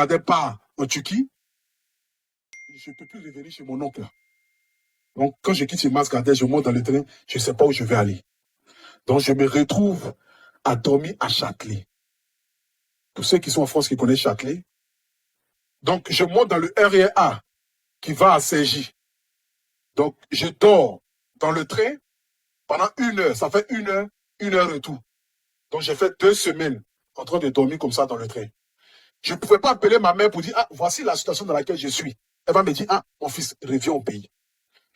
Gardais pas en Turquie, je ne peux plus revenir chez mon oncle. Donc, quand je quitte chez Masgardais, je monte dans le train, je ne sais pas où je vais aller. Donc, je me retrouve à dormir à Châtelet. Pour ceux qui sont en France, qui connaissent Châtelet. Donc, je monte dans le RER qui va à Cergy. Donc, je dors dans le train pendant 1 heure. Ça fait 1 heure et tout. Donc, j'ai fait 2 semaines en train de dormir comme ça dans le train. Je ne pouvais pas appeler ma mère pour dire, ah, voici la situation dans laquelle je suis. Elle va me dire, ah, mon fils, reviens au pays.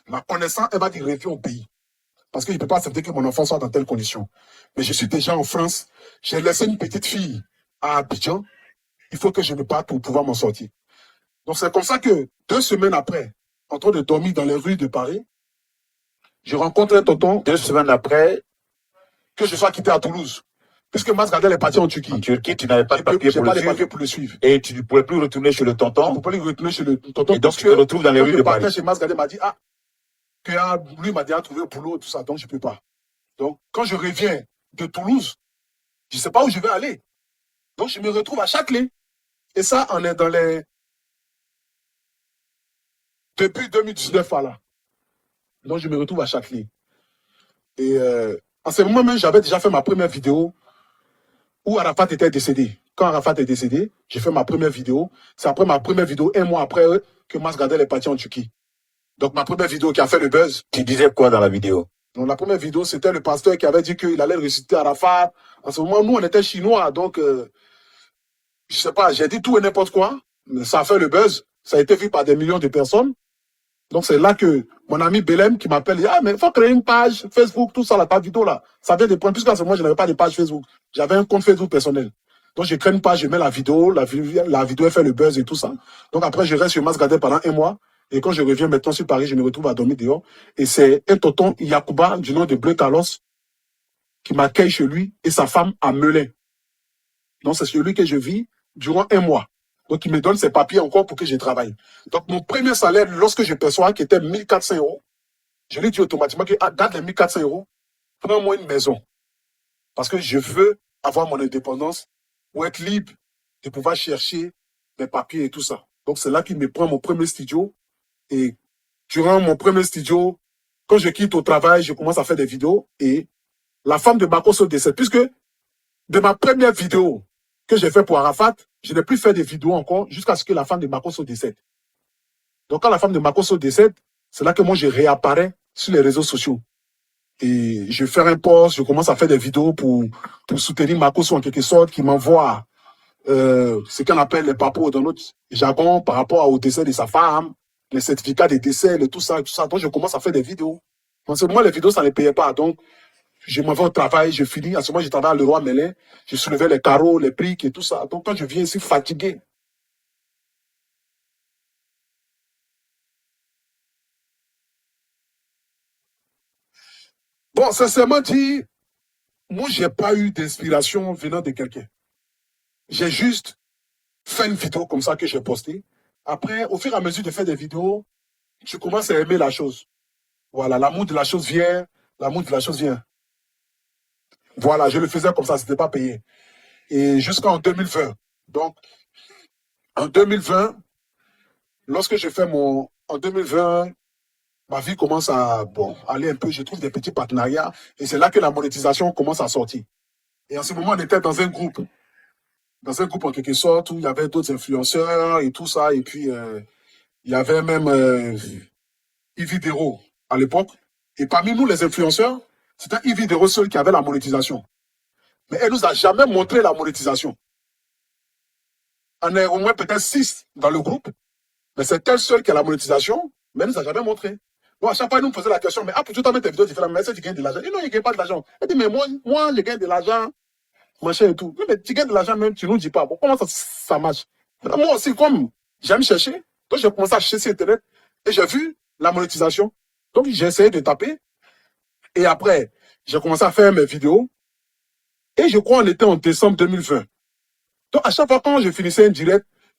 Ma connaissance, elle va dire, reviens au pays. Parce que je ne peux pas accepter que mon enfant soit dans telle condition. Mais je suis déjà en France. J'ai laissé une petite fille à Abidjan. Il faut que je me parte pour pouvoir m'en sortir. Donc, c'est comme ça que 2 semaines après, en train de dormir dans les rues de Paris, je rencontre un tonton. 2 semaines après, que je sois quitté à Toulouse. Puisque Masgardel est parti en Turquie. En Turquie, tu n'avais pas de papier pour le suivre. Et tu ne pouvais plus retourner chez le tonton. Je ne pouvais plus retourner chez le tonton. Et donc, tu te retrouves dans les rues de Paris. Chez Masgardel m'a dit, ah, que lui m'a déjà trouvé un boulot, tout ça, donc je ne peux pas. Donc, quand je reviens de Toulouse, je ne sais pas où je vais aller. Donc, je me retrouve à Châtelet. Et ça, on est dans les... Depuis 2019, là. Donc, je me retrouve à Châtelet. Et en ce moment même, j'avais déjà fait ma première vidéo où Arafat était décédé. Quand Arafat est décédé, j'ai fait ma première vidéo. C'est après ma première vidéo, 1 mois après que Masgardel est parti en Turquie. Donc, ma première vidéo qui a fait le buzz. Tu disais quoi dans la vidéo? Donc, la première vidéo, c'était le pasteur qui avait dit qu'il allait ressusciter Arafat. En ce moment, nous, on était chinois. Donc, je sais pas, j'ai dit tout et n'importe quoi. Mais ça a fait le buzz. Ça a été vu par des millions de personnes. Donc, c'est là que mon ami Belém qui m'appelle, dit, ah, mais il faut créer une page Facebook, tout ça, ta vidéo là. Ça vient de prendre, puisqu'à ce moment, je n'avais pas de page Facebook. J'avais un compte Facebook personnel. Donc, je crée une page, je mets la vidéo, la vidéo, elle fait le buzz et tout ça. Donc, après, je reste sur Masgardel pendant 1 mois. Et quand je reviens maintenant sur Paris, je me retrouve à dormir dehors. Et c'est un tonton Yacouba, du nom de Bleu Carlos, qui m'accueille chez lui et sa femme à Melun. Donc, c'est celui que je vis durant 1 mois. Donc, il me donne ses papiers encore pour que je travaille. Donc, mon premier salaire, lorsque je perçois, qui était 1400 €, je lui dis automatiquement que, garde les 1400 €, prends-moi une maison. Parce que je veux avoir mon indépendance pour être libre de pouvoir chercher mes papiers et tout ça. Donc, c'est là qu'il me prend mon premier studio. Et durant mon premier studio, quand je quitte au travail, je commence à faire des vidéos. Et la femme de Makosso décède. Puisque de ma première vidéo que j'ai fait pour Arafat, je n'ai plus fait de vidéos encore jusqu'à ce que la femme de Makosso décède. Donc, quand la femme de Makosso décède, c'est là que moi, je réapparais sur les réseaux sociaux. Et je fais un post, je commence à faire des vidéos pour soutenir Makosso en quelque sorte, qui m'envoie ce qu'on appelle les papos dans notre jargon par rapport au décès de sa femme, les certificats de décès, tout ça, tout ça. Donc, je commence à faire des vidéos. En ce moment, les vidéos, ça ne payait pas. Donc, je m'en vais au travail, je finis. En ce moment, je travaille à Leroy Merlin. Je soulevais les carreaux, les briques et tout ça. Donc, quand je viens ici fatigué, bon, sincèrement dit, moi, j'ai pas eu d'inspiration venant de quelqu'un. J'ai juste fait une vidéo comme ça que j'ai postée. Après, au fur et à mesure de faire des vidéos, tu commences à aimer la chose. Voilà, l'amour de la chose vient, l'amour de la chose vient. Voilà, je le faisais comme ça, c'était pas payé. Et jusqu'en 2020. Donc, en 2020, lorsque je fais en 2020, ma vie commence à, aller un peu, je trouve des petits partenariats. Et c'est là que la monétisation commence à sortir. Et en ce moment, on était dans un groupe en quelque sorte, où il y avait d'autres influenceurs et tout ça. Et puis, il y avait même Yves Dero à l'époque. Et parmi nous, les influenceurs, c'était Yves Dero seul qui avait la monétisation. Mais elle nous a jamais montré la monétisation. On est au moins peut-être 6 dans le groupe, mais c'est elle seule qui a la monétisation, mais elle nous a jamais montré. Bon, à chaque fois, elle nous posait la question, mais pour tout à mettre tes vidéos différentes, mais est-ce que tu gagnes de l'argent? Et non, il ne gagne pas de l'argent. Elle dit, mais moi, je gagne de l'argent, machin et tout. Mais tu gagnes de l'argent même, tu ne nous dis pas. Bon, comment ça marche? Moi aussi, comme j'aime chercher, donc j'ai commencé à chercher sur Internet et j'ai vu la monétisation. Donc, j'ai essayé de taper. Et après, j'ai commencé à faire mes vidéos. Et je crois qu'on était en décembre 2020. Donc, à chaque fois quand je finissais un direct,